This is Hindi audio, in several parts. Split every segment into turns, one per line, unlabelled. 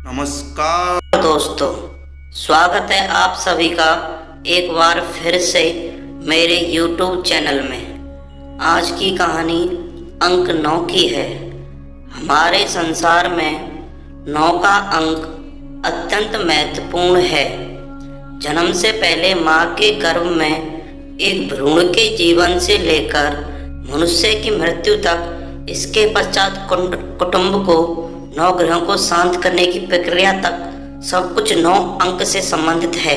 नमस्कार
दोस्तों, स्वागत है आप सभी का एक बार फिर से मेरे YouTube चैनल में। आज की कहानी अंक 9 की है। हमारे संसार में 9 का अंक अत्यंत महत्वपूर्ण है। जन्म से पहले माँ के गर्भ में एक भ्रूण के जीवन से लेकर मनुष्य की मृत्यु तक, इसके पश्चात कुटुंब को 9 ग्रहों को शांत करने की प्रक्रिया तक सब कुछ 9 अंक से संबंधित है।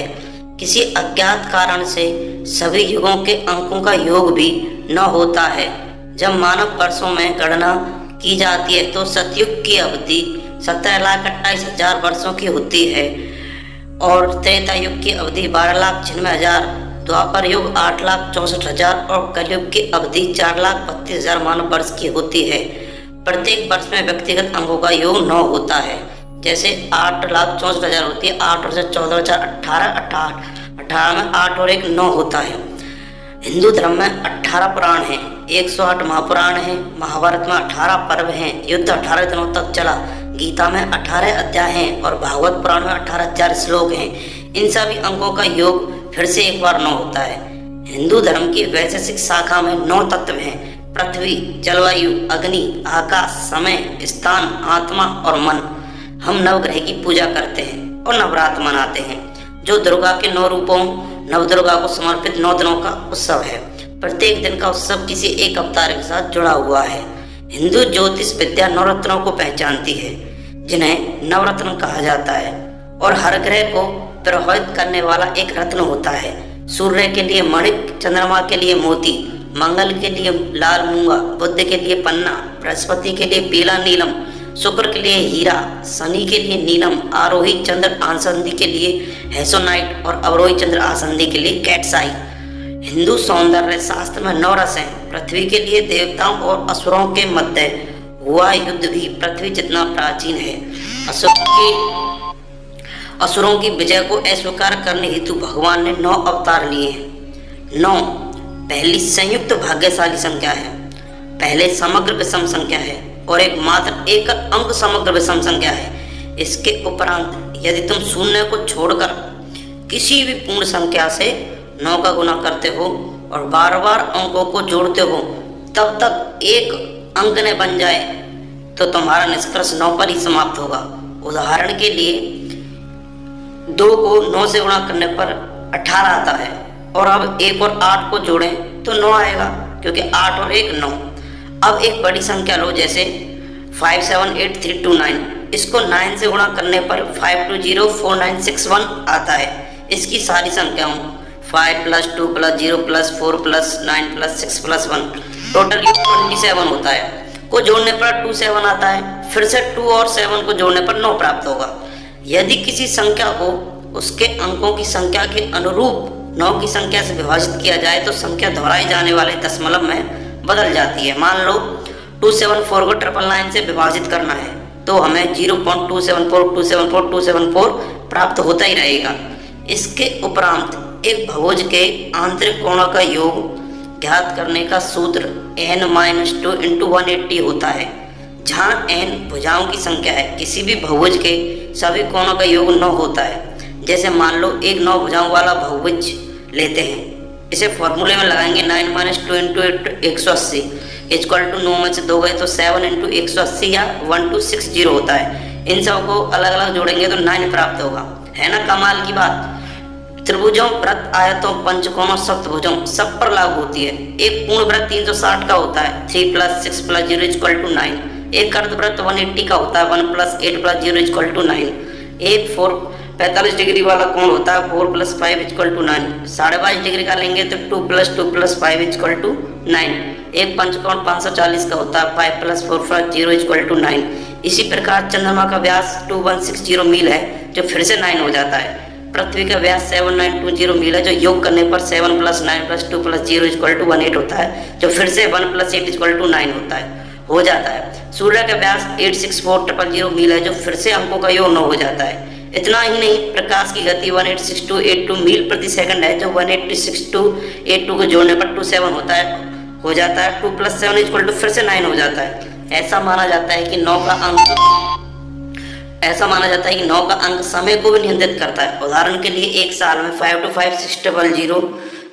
किसी अज्ञात कारण से सभी युगों के अंकों का योग भी 9 होता है। जब मानव वर्षों में गणना की जाती है तो सतयुग की अवधि 17,28,000 वर्षों की होती है और त्रेता युग की अवधि 12,96,000, द्वापर युग 8,64,000 और कलयुग की अवधि 4,32,000 मानव वर्ष की होती है। प्रत्येक वर्ष में व्यक्तिगत अंकों का योग 9 होता है। जैसे 8,64,000 होती है, 8 और 14, 18 में 8 और 1 9 होता है। हिंदू धर्म में 18 पुराण हैं, 108 महापुराण हैं, महाभारत में 18 पर्व हैं, युद्ध 18 दिनों तक चला, गीता में 18 अध्याय हैं और भागवत पुराण में 18,000 श्लोक हैं। इन सभी अंकों का योग फिर से एक बार 9 होता है। हिंदू धर्म की वैशेषिक शाखा में 9 तत्व हैं: पृथ्वी, जलवायु, अग्नि, आकाश, समय, स्थान, आत्मा और मन। हम नवग्रह की पूजा करते हैं और नवरात्र मनाते हैं, जो दुर्गा के 9 रूपों नवदुर्गा को समर्पित 9 दिनों का उत्सव है। प्रत्येक दिन का उत्सव किसी एक अवतार के साथ जुड़ा हुआ है। हिंदू ज्योतिष विद्या नवरत्नों को पहचानती है, जिन्हें नवरत्न कहा जाता है, और हर ग्रह को प्रभावित करने वाला एक रत्न होता है। सूर्य के लिए मणिक, चंद्रमा के लिए मोती, मंगल के लिए लाल मूंगा, बुध के लिए पन्ना, बृहस्पति के लिए पीला नीलम, शुक्र के लिए हीरा, शनि के लिए नीलम, आरोही चंद्र आसंदी के लिए हेसोनाइट और अवरोही चंद्र आसंदी के लिए कैटसाई। हिंदू सौंदर्य शास्त्र में 9 रस हैं। पृथ्वी के लिए देवताओं और असुरों के मध्य हुआ युद्ध भी पृथ्वी जितना प्राचीन है। असुरों की विजय को अस्वीकार करने हेतु भगवान ने 9 अवतार लिए हैं। 9 पहली संयुक्त भाग्यशाली संख्या है, पहले समग्र विषम संख्या है और एक मात्र एक अंक समग्र विषम संख्या है। इसके उपरांत यदि तुम शून्य को छोड़कर किसी भी पूर्ण संख्या से 9 का गुना करते हो और बार बार अंकों को जोड़ते हो, तब तक एक अंक न बन जाए तो तुम्हारा निष्कर्ष 9 पर ही समाप्त होगा। उदाहरण के लिए 2 को 9 से गुणा करने पर 18 आता है, और अब 1 और 8 को जोड़ें तो 9 आएगा, क्योंकि 8 और 1 9। अब एक बड़ी संख्या लो, जैसे 578329। इसको 9 से गुणा करने पर 5204961 आता है। इसकी सारी संख्याओं 5 + 2 + 0 + 4 + 9 + 6 + 1 टोटल 27 होता है। को जोड़ने पर 27 आता है। फिर से 2 और 7 को जोड़ने पर 9 प्राप्त होगा। यदि किसी संख्या को उसके अंकों की संख्या के अनुरूप 9 की संख्या से विभाजित किया जाए तो संख्या दोहराए जाने वाले दशमलव में बदल जाती है। मान लो 274 को 999 से विभाजित करना है तो हमें 0.274 प्राप्त होता ही रहेगा। इसके उपरांत एक बहुभुज के आंतरिक कोणों का योग ज्ञात करने का सूत्र n-2 × 180 होता है, जहाँ n भुजाओं की संख्या है। किसी भी बहुभुज के सभी कोणों का योग 9 होता है। जैसे मान लो एक 9 भुजाओं वाला बहुभुज लेते हैं, इसे फॉर्मूले में लगाएंगे 9 - 2 × 180 = 9 में से 2 गए तो 7 × 180 या 1260 होता है। इन सब को अलग अलग जोड़ेंगे तो 9 प्राप्त होगा। है ना कमाल की बात। त्रिभुजों, वृत्त, आयतों, पंचकोणों, सप्तभुजों सब पर लागू होती है। एक पूर्ण वृत्त 360 का होता है, 3 + 6 + 0 = 9। एक अर्धवृत्त 180 का होता है, 1 + 8 + 0 = 9। एक 45 डिग्री वाला कोण होता है, 4 + 5 = 9। 22.5 डिग्री का लेंगे तो 2 + 2 + 5 = 9। एक पंचकोण 540 का होता है, 5 + 4 + 0 = 9। इसी प्रकार चंद्रमा का व्यास 2160 मील है, जो फिर से 9 हो जाता है। पृथ्वी का व्यास 7920 मील है, जो योग करने पर 7 + 9 + 2 + 0 = 18 होता है, जो फिर से 1 + 8 = 9 होता है, हो जाता है। सूर्य का व्यास 864000 मील है, जो फिर से अंकों का योग 9 हो जाता है। इतना ही नहीं, प्रकाश की गति 186282 मील प्रति सेकंड है, जो 186282 को जोड़ने पर 27 होता है, हो जाता है। 2 + 7 = फिर से 9 हो जाता है। ऐसा माना जाता है कि 9 का अंक ऐसा माना जाता है कि 9 का अंक समय को भी नियंत्रित करता है। उदाहरण के लिए एक साल में 5 to 5 600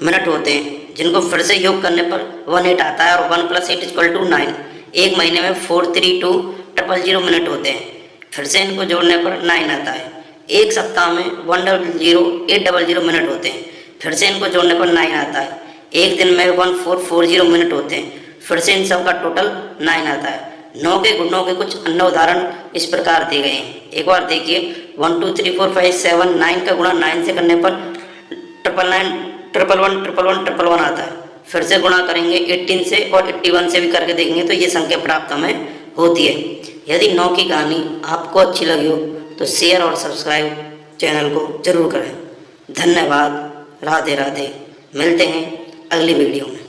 मिनट होते हैं, जिनको फिर से योग करने पर 18 आता है और 1 + 8 = 9। एक महीने में 432 मिनट होते हैं, फिर से इनको जोड़ने पर 9 आता है। एक सप्ताह में 100 मिनट होते हैं, फिर से इनको जोड़ने पर 9 आता है। एक दिन में 1440 मिनट होते हैं, फिर से इन सब का टोटल 9 आता है। 9 के गुणों के कुछ अन्य उदाहरण इस प्रकार दिए गए हैं। एक बार देखिए, 1 2 3 4 5 7 9 का गुणा 9 से करने पर 999 आता है। फिर से गुणा करेंगे 18 से और 81 से भी करके देखेंगे तो ये संख्या प्राप्त हमें होती है। यदि 9 की कहानी आपको अच्छी लगी हो तो शेयर और सब्सक्राइब चैनल को जरूर करें। धन्यवाद। राधे राधे। मिलते हैं अगली वीडियो में।